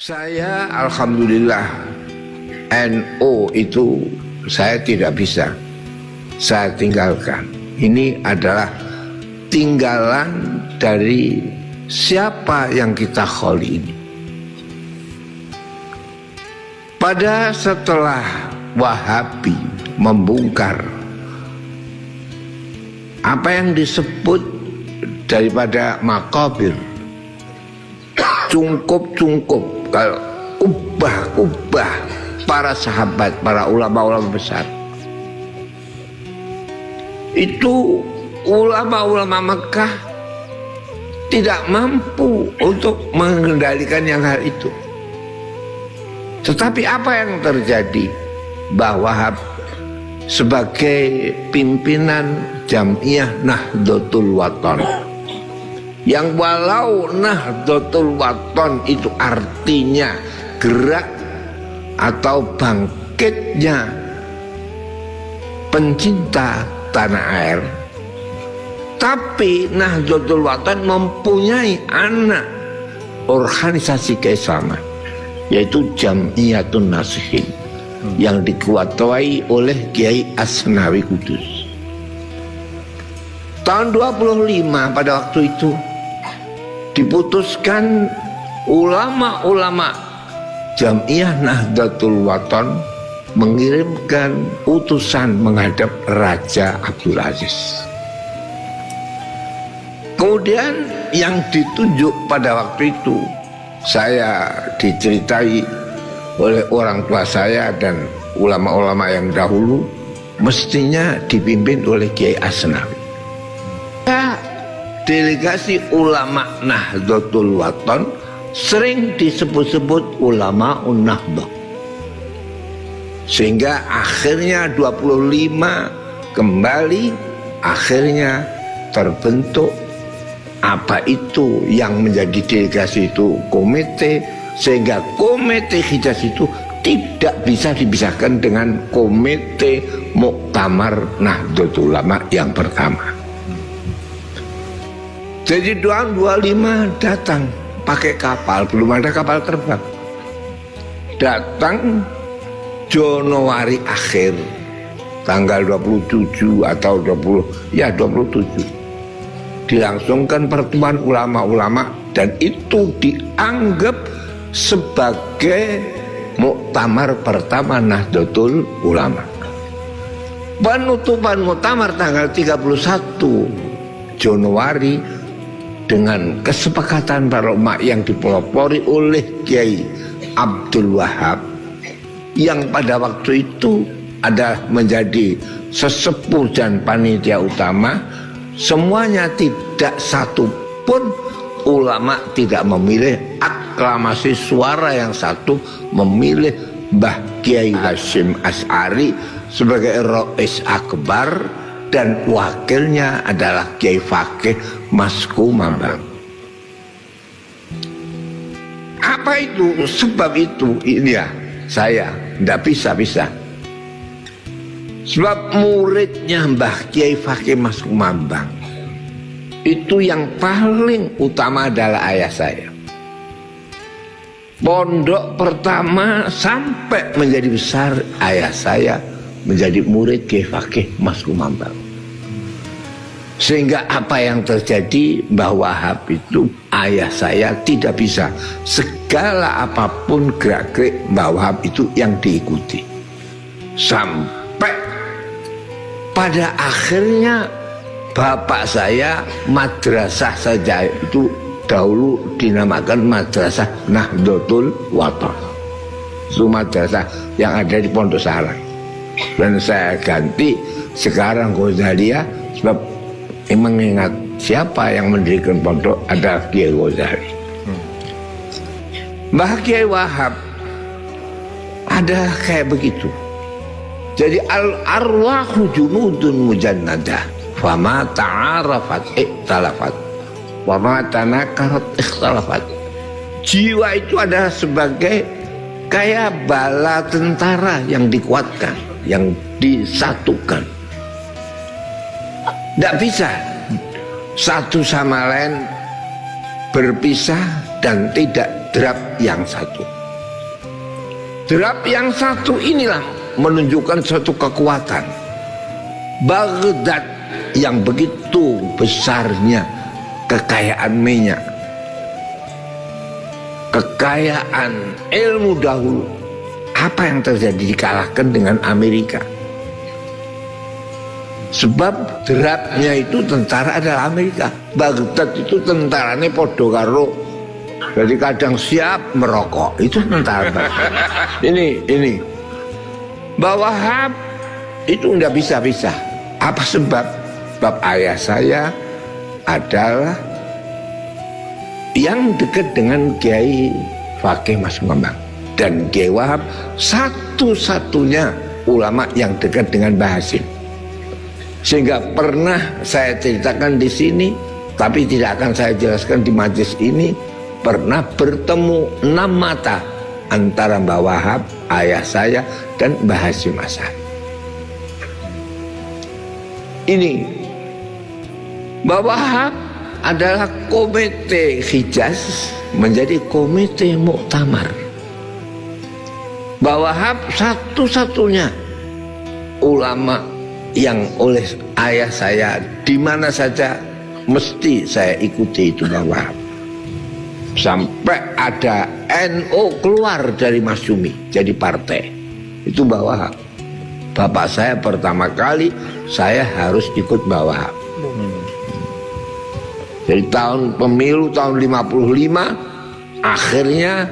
Saya alhamdulillah NU itu saya tidak bisa, saya tinggalkan. Ini adalah tinggalan dari siapa yang kita kholi ini. Pada setelah Wahabi membongkar apa yang disebut daripada makabir, cungkup-cungkup, kalau ubah-ubah para sahabat, para ulama-ulama besar, itu ulama-ulama Mekah tidak mampu untuk mengendalikan yang hal itu. Tetapi apa yang terjadi? Bahwa sebagai pimpinan Jam'iyah Nahdlatul Wathon, yang walau Nahdlatul Wathon itu artinya gerak atau bangkitnya pencinta tanah air, tapi Nahdlatul Wathon mempunyai anak organisasi keislaman, yaitu Jam'iyatun Nasihin, yang diketuai oleh Kiai Asnawi Kudus. Tahun 25 pada waktu itu diputuskan ulama-ulama Jam'iyah Nahdlatul Wathon mengirimkan utusan menghadap Raja Abdul Aziz. Kemudian yang ditunjuk pada waktu itu, saya diceritai oleh orang tua saya dan ulama-ulama yang dahulu, mestinya dipimpin oleh Kiai Asnawi. Delegasi ulama Nahdlatul Wathon sering disebut-sebut ulama Nahdlatul, sehingga akhirnya 25 kembali akhirnya terbentuk apa itu yang menjadi delegasi itu komite, sehingga komite Hijaz itu tidak bisa dipisahkan dengan komite Muktamar Nahdlatul Ulama yang pertama. Jadi tahun 25 datang pakai kapal, belum ada kapal terbang. Datang Januari akhir tanggal 27 atau 27 dilangsungkan pertemuan ulama-ulama, dan itu dianggap sebagai muktamar pertama Nahdlatul Ulama. Penutupan muktamar tanggal 31 Januari dengan kesepakatan para ulama yang dipelopori oleh Kiai Abdul Wahab, yang pada waktu itu adalah menjadi sesepuh dan panitia utama. Semuanya tidak satu pun ulama tidak memilih aklamasi suara yang satu memilih Mbah Kiai Hasyim Asy'ari sebagai Rais Akbar, dan wakilnya adalah Kiai Fakih Mas Kumambang. Apa itu? Sebab itu ini ya, saya tidak bisa. Sebab muridnya Mbah Kiai Fakih Mas Kumambang itu yang paling utama adalah ayah saya. Pondok pertama sampai menjadi besar ayah saya menjadi murid Kiai Fakih Mas Kumambang. Sehingga apa yang terjadi, Mbah Wahab itu ayah saya tidak bisa, segala apapun gerak-gerik Mbah Wahab itu yang diikuti. Sampai pada akhirnya bapak saya madrasah saja itu dahulu dinamakan Madrasah Nahdlatul Wathon. Itu madrasah yang ada di Pondok Sarang. Dan saya ganti sekarang Ghazaliyah, sebab mengingat siapa yang mendirikan pondok adalah Kiai Ghazali. Mbah Kiai Wahab ada kayak begitu. Jadi al-arwahu junudun mujannadah, fama ta'arafat ikhtalafat, wama tanakarat ikhtalafat. Jiwa itu adalah sebagai kayak bala tentara yang dikuatkan, yang disatukan. Tidak bisa satu sama lain berpisah dan tidak drap yang satu. Derap yang satu inilah menunjukkan suatu kekuatan. Baghdad yang begitu besarnya kekayaan minyak, kekayaan ilmu dahulu, apa yang terjadi dikalahkan dengan Amerika. Sebab derapnya itu tentara adalah Amerika. Baghdad itu tentaranya podo karo, jadi kadang siap merokok, itu tentara. Ini Mbah Wahab itu nggak bisa. Apa sebab? Sebab ayah saya adalah yang dekat dengan Kiai Fakih Mas Ngembang, dan Kiai Wahab satu-satunya ulama yang dekat dengan Mbah Hasim. Sehingga pernah saya ceritakan di sini, tapi tidak akan saya jelaskan di majelis ini, pernah bertemu 6 mata antara Mbah Wahab, ayah saya, dan Mbah Hasim Asy'ari. Ini Mbah Wahab adalah komite Hijaz menjadi komite Muktamar. Mbah Wahab satu-satunya ulama yang oleh ayah saya di mana saja mesti saya ikuti itu Mbah Wahab. Sampai ada NU keluar dari Masyumi jadi partai, itu Mbah Wahab. Bapak saya pertama kali saya harus ikut Mbah Wahab. Jadi pemilu tahun 55 akhirnya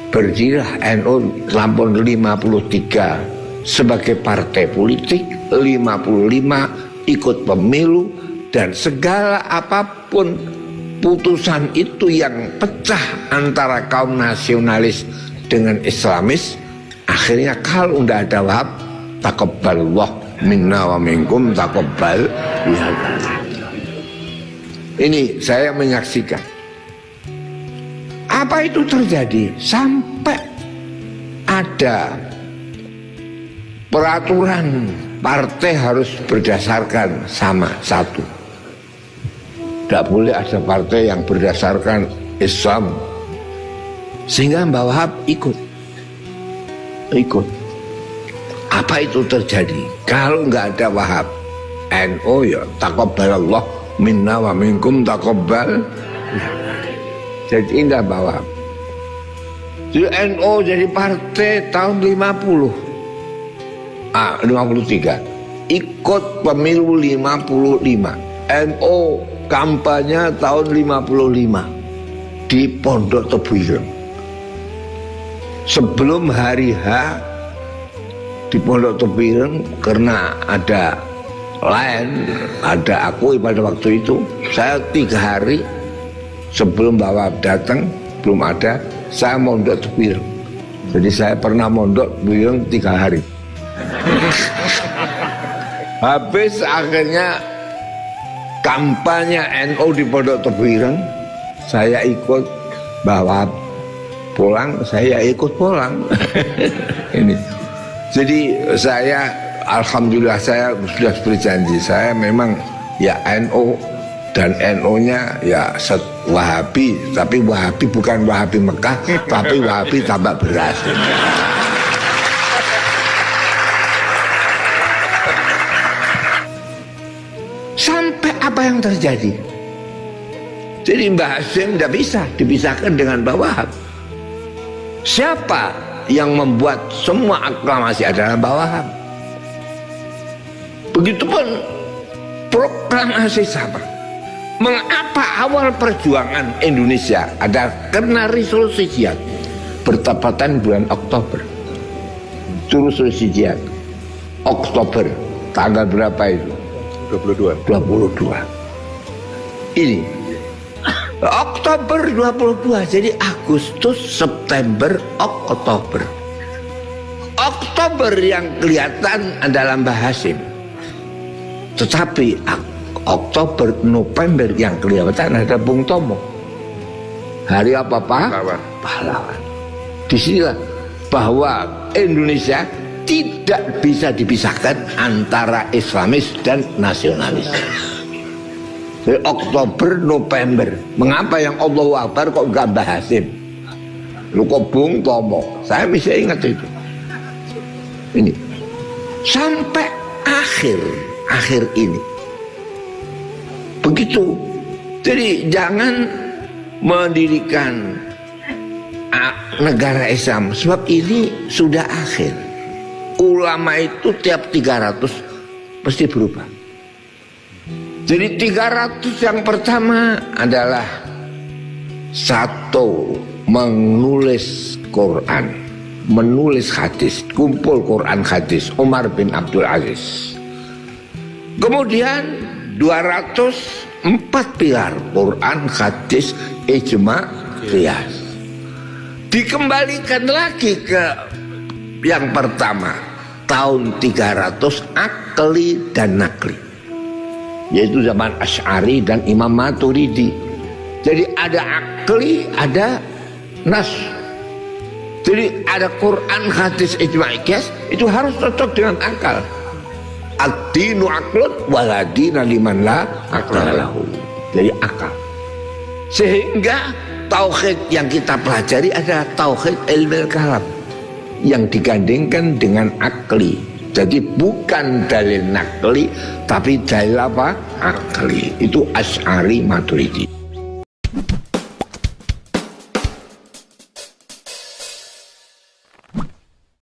berdirilah NU tahun 53 sebagai partai politik, 55 ikut pemilu, dan segala apapun putusan itu yang pecah antara kaum nasionalis dengan Islamis, akhirnya kalau tidak ada Wahab, taqabbalallah minna wa minkum taqabbal. Ini saya menyaksikan. Apa itu terjadi sampai ada peraturan partai harus berdasarkan sama satu. Tidak boleh ada partai yang berdasarkan Islam. Sehingga Mbah Wahab ikut. Apa itu terjadi? Kalau nggak ada Wahab, NU ya taqabbalallah minna wa minkum taqabbal. Jadi indah Mbah Wahab. Jadi NU jadi partai tahun 53 ikut pemilu 55, NU kampanye tahun 55 di Pondok Tebu Ireng. Sebelum hari H di Pondok Tebu Ireng, karena ada akui pada waktu itu, saya 3 hari sebelum Mbah Wahab datang, belum ada, saya mondok Tebu Ireng. Jadi saya pernah mondok Tebu Ireng 3 hari. Habis akhirnya kampanye NU di Pondok Tebu Ireng, saya ikut. Mbah Wahab pulang, saya ikut pulang. Ini. Jadi saya alhamdulillah saya sudah berjanji, saya memang ya NU, dan NU-nya ya Wahabi, tapi Wahabi bukan Wahabi Mekah, tapi Wahabi tambah beras. Sampai apa yang terjadi? Jadi Mbah Hasim tidak bisa dipisahkan dengan Mbah Wahab. Siapa yang membuat semua aklamasi adalah Mbah Wahab. Begitupun proklamasi sama. Mengapa awal perjuangan Indonesia ada karena resolusi jihad bertepatan bulan Oktober. Resolusi jihad Oktober tanggal berapa itu? 22. Ini Oktober 22, jadi Agustus, September, Oktober. Oktober yang kelihatan adalah Mbah Hasim, tetapi Oktober, November yang kelihatan ada Bung Tomo. Hari apa Pak? Pahlawan. Disinilah bahwa Indonesia tidak bisa dipisahkan antara Islamis dan nasionalis. Jadi Oktober, November. Mengapa yang Allahu Akbar kok enggak Mbah Hasim? Lu kok Bung Tomo? Saya bisa ingat itu. Ini sampai akhir ini begitu. Jadi jangan mendirikan negara Islam sebab ini sudah akhir. Ulama itu tiap 300 pasti berubah. Jadi 300 yang pertama adalah satu, menulis Quran, menulis hadis, kumpul Quran hadis Umar bin Abdul Aziz. Kemudian 204 pilar Quran, hadis, ijma, qiyas. Dikembalikan lagi ke yang pertama tahun 300 akli dan nakli, yaitu zaman Asy'ari dan Imam Maturidi. Jadi ada akli, ada nas. Jadi ada Quran, hadis, ijma', qiyas, itu harus cocok dengan akal. Ad-dinu aqlun wala dina liman la aqla lahu. Jadi akal. Sehingga tauhid yang kita pelajari adalah tauhid ilmu kalam yang digandengkan dengan akli. Jadi bukan dalil nakli, tapi dalil apa? Akli. Itu Asy'ari Maturidi.